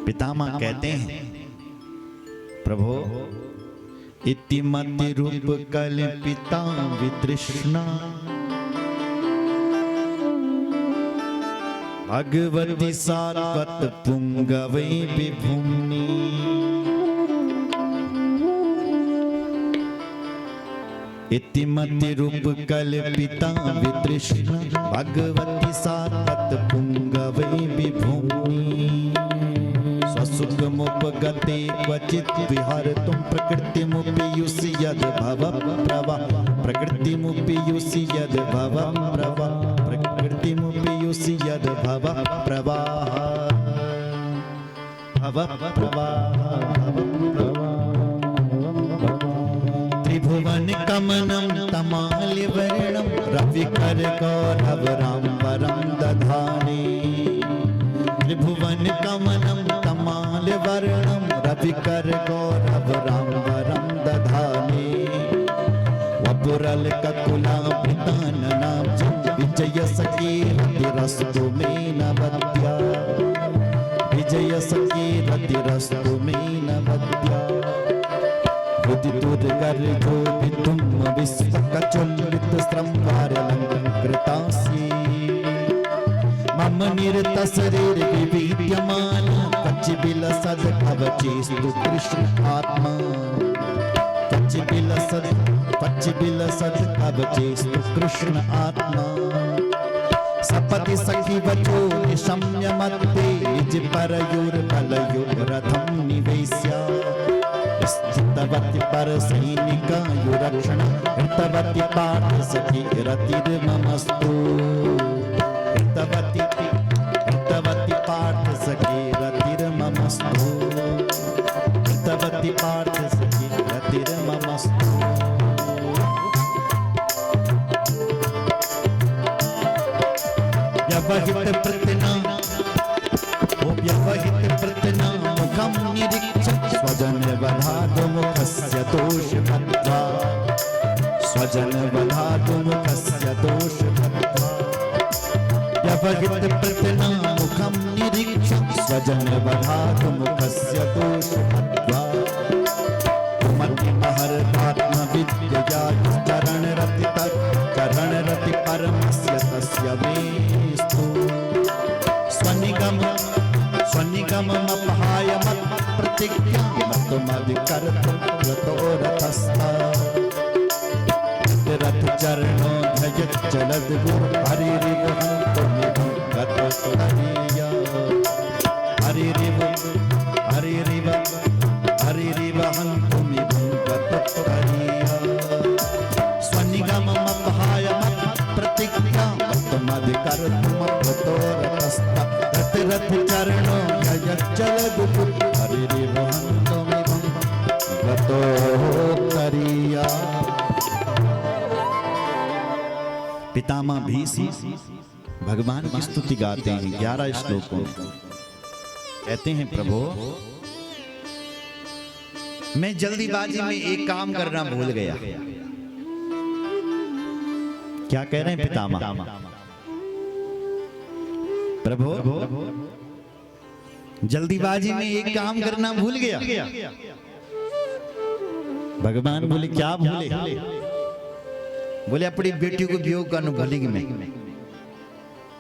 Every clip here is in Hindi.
पितामह कहते हैं, प्रभो इतिमति रूप कल्पिता वितृष्णा भगवती सारवत पुंगवे विभुम्नि। इतिमति रूप कल्पिता वितृष्णा भगवती सारवत पुंगवे विभुम्नि। स्वसुखमुपगते क्वचित् विहर्तुं प्रकृतिमुपयुसि यद् भवः प्रवाह। प्रकृतिमुपयुसि यद् भवः प्रवाह। प्रकृतिमुपयुसि यद् भवः प्रवाह। भवः प्रवाह। त्रिभुवन कमनं तमालवर्णं रविकरगौरवराम्बरं दधाने। त्रिभुवन कमनं तमालवर्णं रविकरगौरवराम्बरं दधाने। वपुरलककुलाभृताननां विजयसखीरतिरस्तु मे नवद्या। विजयसखीरतिरस्तु मे नवद्या। उदितुर्गर्भोभितुं विश्वकचुल्लितस्रंवारलङ्कृतासि। मम निरतशरीरविविद्यमान कच्चिबिलसद् कवचेस्तु कृष्ण आत्मा। कच्चिबिलसद् कवचेस्तु कृष्ण आत्मा। सपति सखी वचो निशम्य मत्ते निज परयोर्बलयोरथं निवेश्य। स्थितवति पर सैनिकायुरक्षण कृतवति पार्थ सखी रतिर्ममस्तु। कृतवति पार्थ सखी रतिर्ममस्तु। कृतवति पार्थ सखी रतिर्ममस्तु। व्यवहित प्रतना व्यवहित प्रतना मुखं निरीक्ष्य स्वजन वधातु मुखस्य दोषभद्रा। स्वजन वधातु मुखस्य दोषभद्रा। व्यवहित प्रतना मुखं निरीक्ष्य स्वजन वधातु मुखस्य दोषभद्रा। मतिमहर्तात्मविद्यया चरणरति परमस्य तस्य मेस्तु। स्वनिगममपहाय मत्प्रतिज्ञा मतुमधिकर्तुं गतो रथस्था। रथचरणो ध्वजच्चलद्गुरु हरिरिवहन्तुमिवं गततुरीया। हरिरिवहन्तुमिवं गततुरीया। स्वनिगममपहाय मत्प्रतिज्ञा मतुमधिकर्तुं गतो रथस्था। रथचरणो ध्वजच्चलद्गुरु हरिरिवहन्तुमिवं गततुरीया। पितामह भीष्म भगवान की स्तुति गाते हैं 11 श्लोकों में। कहते हैं, प्रभु मैं जल्दीबाजी में एक काम करना भूल गया। क्या कह रहे हैं पितामह? प्रभु जल्दीबाजी में एक काम करना भूल गया। भगवान बोले, क्या भूले? बोले, अपनी बेटी को वियोग करना भूलेंगे मैं।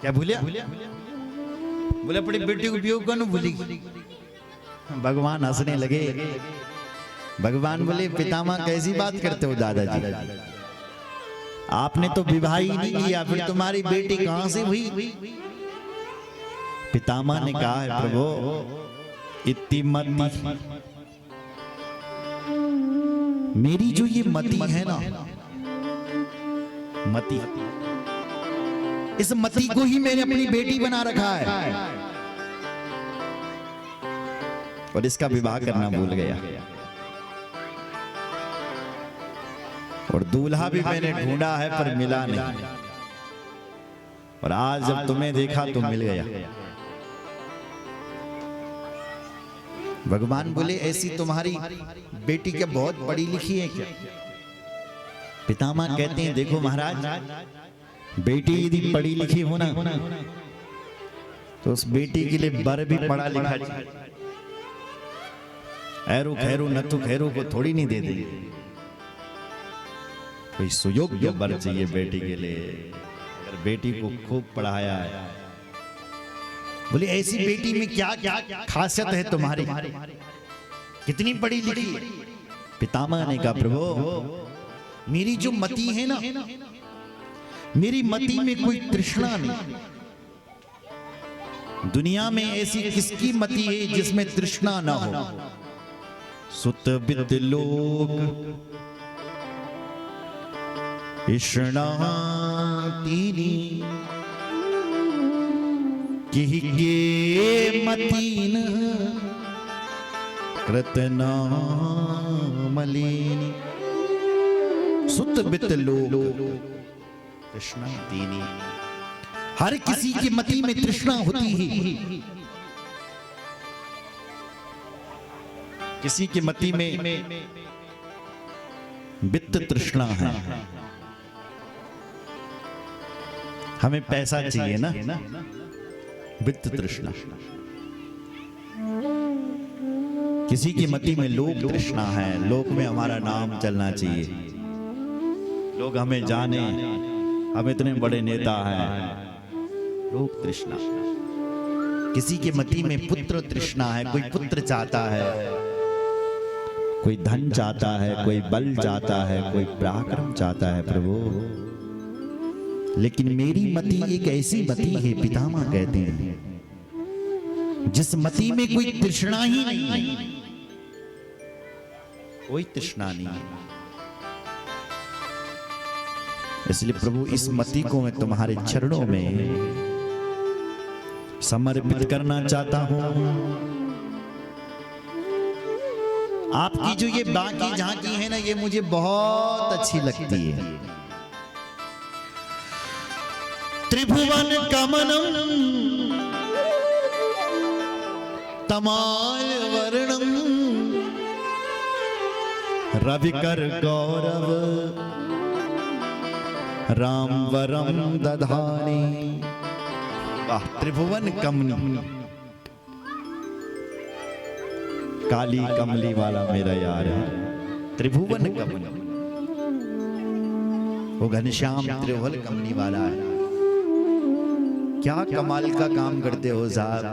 क्या भूलिया? बोले, अपनी बेटी को वियोग करना भूलेगी। भगवान हंसने लगे। भगवान बोले, पितामह कैसी बात करते हो दादाजी? आपने तो विवाह ही नहीं किया, फिर तुम्हारी बेटी कहां से हुई? पितामह ने कहा है, प्रभु इतिमति मेरी जो ये मति है ना, मति, इस मति को ही मैंने अपनी बेटी बना रखा है और इसका विवाह करना भूल गया। और दूल्हा भी मैंने ढूंढा है पर मिला नहीं, और आज जब तुम्हें देखा तो मिल गया। भगवान बोले, ऐसी तुम्हारी बेटी क्या बहुत पढ़ी लिखी है क्या? पितामह कहते हैं, देखो महाराज, बेटी यदि पढ़ी लिखी हो ना तो उस बेटी के लिए वर भी पढ़ा लिखा चाहिए। ऐरू खैरू नथु खैरू को थोड़ी नहीं दे देंगे। कोई सुयोग्य वर चाहिए बेटी के लिए। अगर बेटी को खूब पढ़ाया है, बोले ऐसी बेटी में क्या क्या खासियत है तुम्हारी, कितनी पढ़ी लिखी? पितामह ने कहा प्रभु मेरी जो मति है ना, मेरी मति में कोई तृष्णा नहीं। दुनिया में ऐसी किसकी मति है जिसमें तृष्णा ना हो? सुत बित लोक इष्णा तीनी किहि के मतीन कृतना मलिनी। सुत बित लोक तृष्णा तीनी, हर किसी की मति में तृष्णा होती है। किसी की मति में वित्त तृष्णा है, हमें पैसा चाहिए ना, वित्त तृष्णा। किसी की मति में लोक तृष्णा है, लोक में हमारा नाम चलना चाहिए, लोग हमें जाने, हम इतने बड़े नेता हैं, लोक तृष्णा। किसी के मति में पुत्र तृष्णा है, कोई पुत्र चाहता है, कोई धन चाहता है, कोई बल चाहता है, कोई पराक्रम चाहता है प्रभु। लेकिन मेरी मति एक ऐसी मति है, पितामह कहते हैं, जिस मति में कोई तृष्णा ही नहीं है, कोई तृष्णा नहीं है। इसलिए प्रभु इस मति को मैं तुम्हारे चरणों में समर्पित करना चाहता हूं। आपकी जो ये बाकी झांकी है ना, ये मुझे बहुत अच्छी लगती है। त्रिभुवन कमनम तमाल वर्णम रविकर गौरव रामवरम दधानी। वाह, त्रिभुवन कमनी, काली कमली वाला मेरा यार है। त्रिभुवन कमनी, वो घनश्याम त्रिभुवन कमनी वाला है। क्या कमाल का काम करते हो साहब।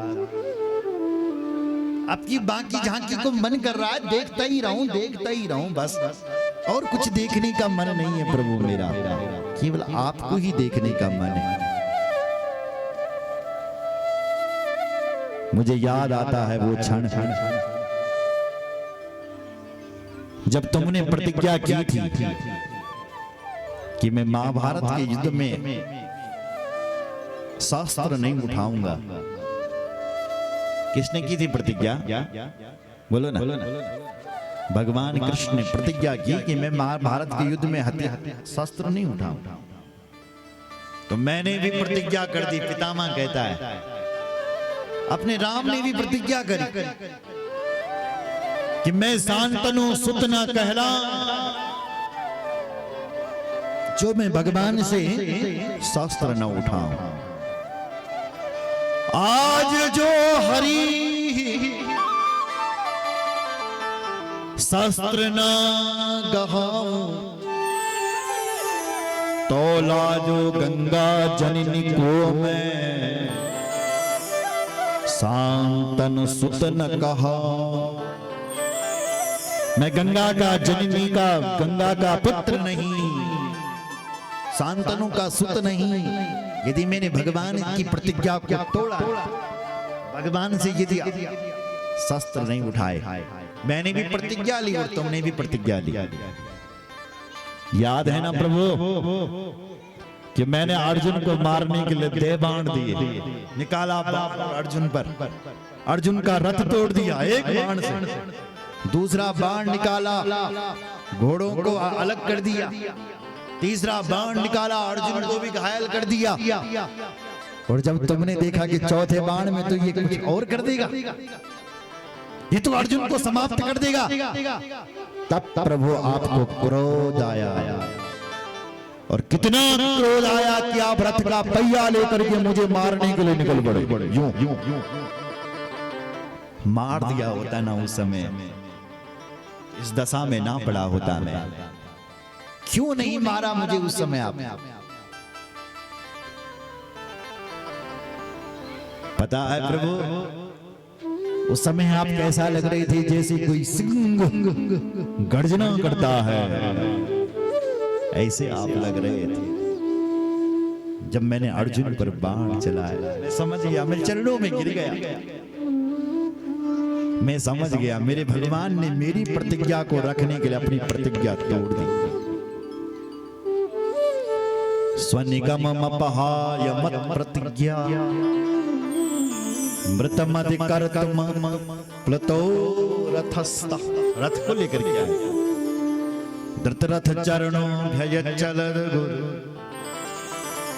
आपकी बाकी झांकी को मन कर रहा है, देखता ही रहूं, देखता ही रहूं बस, और कुछ देखने का मन नहीं है प्रभु मेरा, केवल आपको ही देखने का मन है। मुझे याद आता है वो क्षण जब तुमने प्रतिज्ञा की थी कि मैं महाभारत के युद्ध में शस्त्र नहीं उठाऊंगा। किसने की थी प्रतिज्ञा? बोलो ना। भगवान कृष्ण ने प्रतिज्ञा की कि मैं महाभारत के युद्ध में शस्त्र नहीं उठाऊंगा। तो मैंने भी प्रतिज्ञा कर दी, पितामह कहता है। अपने राम ने भी प्रतिज्ञा करी कि मैं शांतनु सुत न कहला, जो मैं भगवान से शस्त्र न उठाऊं। आज जो हरि शस्त्र न गहाऊं, तोला जो गंगा जननी को मैं शांतनु सुत न कहा। मैं गंगा का जननी का, गंगा का पुत्र नहीं, शांतनु का सुत नहीं। यदि मैंने भगवान की प्रतिज्ञा को तोड़ा, भगवान से यदि शस्त्र नहीं उठाए, मैंने भी प्रतिज्ञा ली और तुमने भी प्रतिज्ञा ली। याद है ना प्रभु कि मैंने अर्जुन को मारने के लिए दे बाण दिए, निकाला बाण अर्जुन पर, अर्जुन का रथ तोड़ दिया एक बाण से। दूसरा बाण निकाला, घोड़ों को अलग कर दिया। तीसरा बाण निकाला, अर्जुन को भी घायल कर दिया। और जब तुमने देखा कि चौथे बाण में तो ये कुछ और कर देगा, ये तो अर्जुन को समाप्त कर देगा, तब प्रभु आपको क्रोध आया। और कितना क्रोध आया कि आप रथ का पहिया लेकर के मुझे मारने के लिए निकल पड़े। यूं मार दिया होता ना उस समय, इस दशा में ना पड़ा होता मैं। क्यों नहीं मारा मुझे उस समय आप? पता है प्रभु, उस समय आप कैसा लग रहे थे जैसे कोई सिंह गर्जना करता है, ऐसे आप लग रहे थे जब मैंने अर्जुन पर बाण चलाया। मैं समझ गया, मैं चरणों में गिर गया। मैं समझ गया मेरे भगवान ने मेरी प्रतिज्ञा को रखने के लिए अपनी प्रतिज्ञा तोड़ दी। स्वनिगममपहाय मत प्रतिज्ञा मृतमधिकर्तम प्लतो रथस्थ। रथ को लेकर के आए। धृतरथ चरणों भयचलद गुरु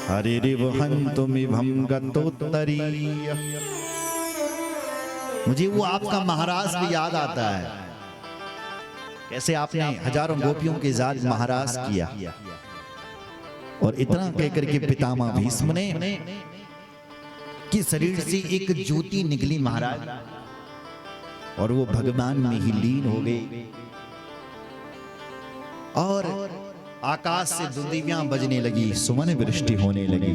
हरिरिव हन्तुमिभं गतोत्तरीय। मुझे वो आपका महाराज भी याद आता है, कैसे आपने हजारों गोपियों के साथ महाराज किया। और इतना कहकर के पितामह भीष्म ने कि शरीर से एक ज्योति निकली महाराज, और वो भगवान में ही लीन हो गई। और आकाश से दुंदुभियां बजने लगी, सुमन वृष्टि होने लगी।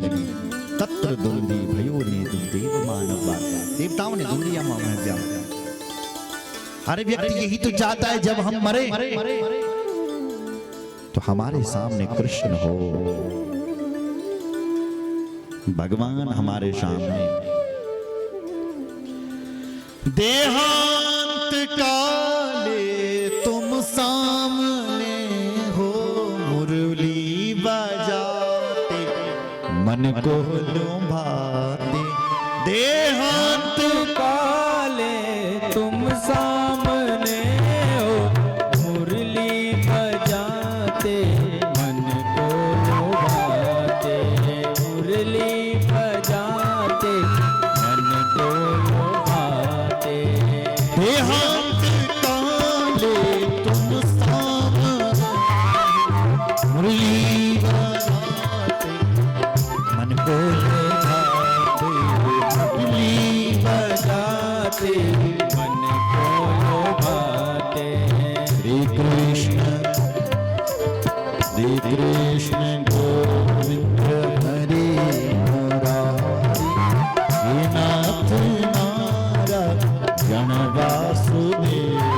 तत्र दुंदी भयो ने देव मानव बाका। देवताओं ने दुंदियां में दिया। हर व्यक्ति यही तो चाहता है जब हम मरे तो हमारे सामने कृष्ण हो, भगवान हमारे सामने। देहांत काले तुम सामने हो, मुरली बजाते मन को लुभाते। देहांत काले तुम सामने हो, मुरली बजाते मन को लुभाते। मुरली बजाते मन को लुभाते। देहांत काले तुम सामने, मुरली बजाते मन को लुभाते। मुरली बजाते मन को लुभाते। श्री कृष्ण गोविंद हरे मुरारी। हे नाथ नारायण वासुदेव।